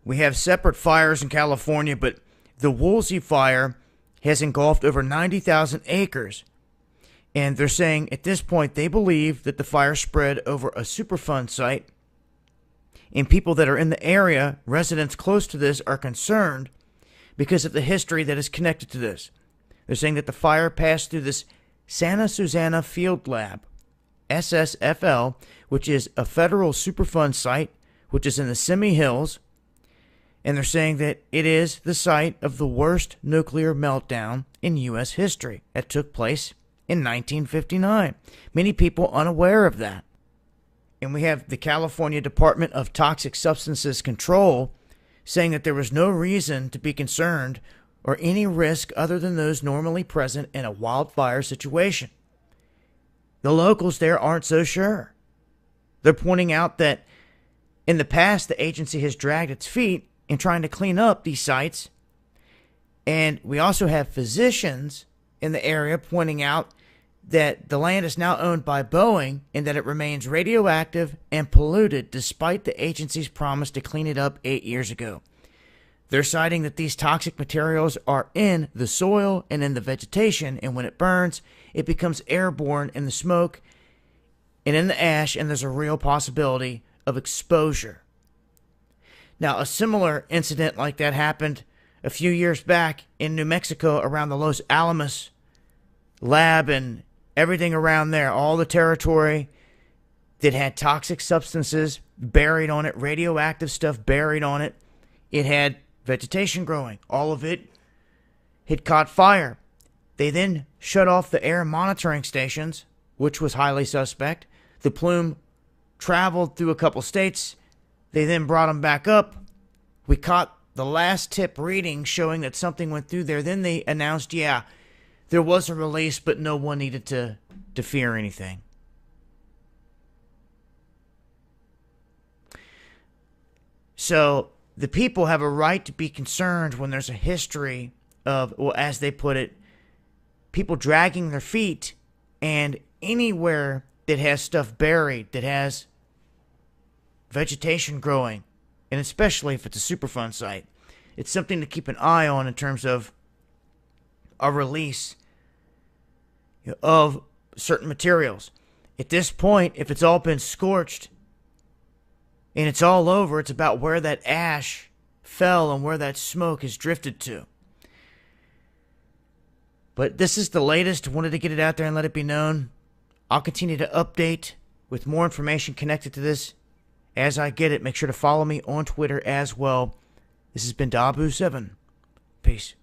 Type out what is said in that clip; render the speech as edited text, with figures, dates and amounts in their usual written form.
We have separate fires in California, but the Woolsey fire has engulfed over 90,000 acres. And they're saying at this point they believe that the fire spread over a Superfund site. And people that are in the area, residents close to this, are concerned because of the history that is connected to this. They're saying that the fire passed through this Santa Susana Field Lab, SSFL, which is a federal Superfund site, which is in the Simi Hills. And they're saying that it is the site of the worst nuclear meltdown in U.S. history that took place in 1959. Many people unaware of that. And we have the California Department of Toxic Substances Control saying that there was no reason to be concerned or any risk other than those normally present in a wildfire situation. The locals there aren't so sure. They're pointing out that in the past, the agency has dragged its feet in trying to clean up these sites. And we also have physicians in the area pointing out that the land is now owned by Boeing and that it remains radioactive and polluted despite the agency's promise to clean it up 8 years ago. They're citing that these toxic materials are in the soil and in the vegetation, and when it burns, it becomes airborne in the smoke and in the ash, and there's a real possibility of exposure. Now, a similar incident like that happened a few years back in New Mexico around the Los Alamos lab and everything around there, all the territory that had toxic substances buried on it, radioactive stuff buried on it. It had vegetation growing. All of it had caught fire. They then shut off the air monitoring stations, which was highly suspect. The plume traveled through a couple states. They then brought them back up. We caught the last tip reading showing that something went through there. Then they announced, yeah, there was a release, but no one needed to fear anything. So the people have a right to be concerned when there's a history of, well, as they put it, people dragging their feet, and anywhere that has stuff buried, that has vegetation growing, and especially if it's a Superfund site, it's something to keep an eye on in terms of a release of certain materials. At this point, if it's all been scorched and it's all over, it's about where that ash fell and where that smoke has drifted to. But this is the latest. Wanted to get it out there and let it be known. I'll continue to update with more information connected to this as I get it. Make sure to follow me on Twitter as well. This has been Dabu7. Peace.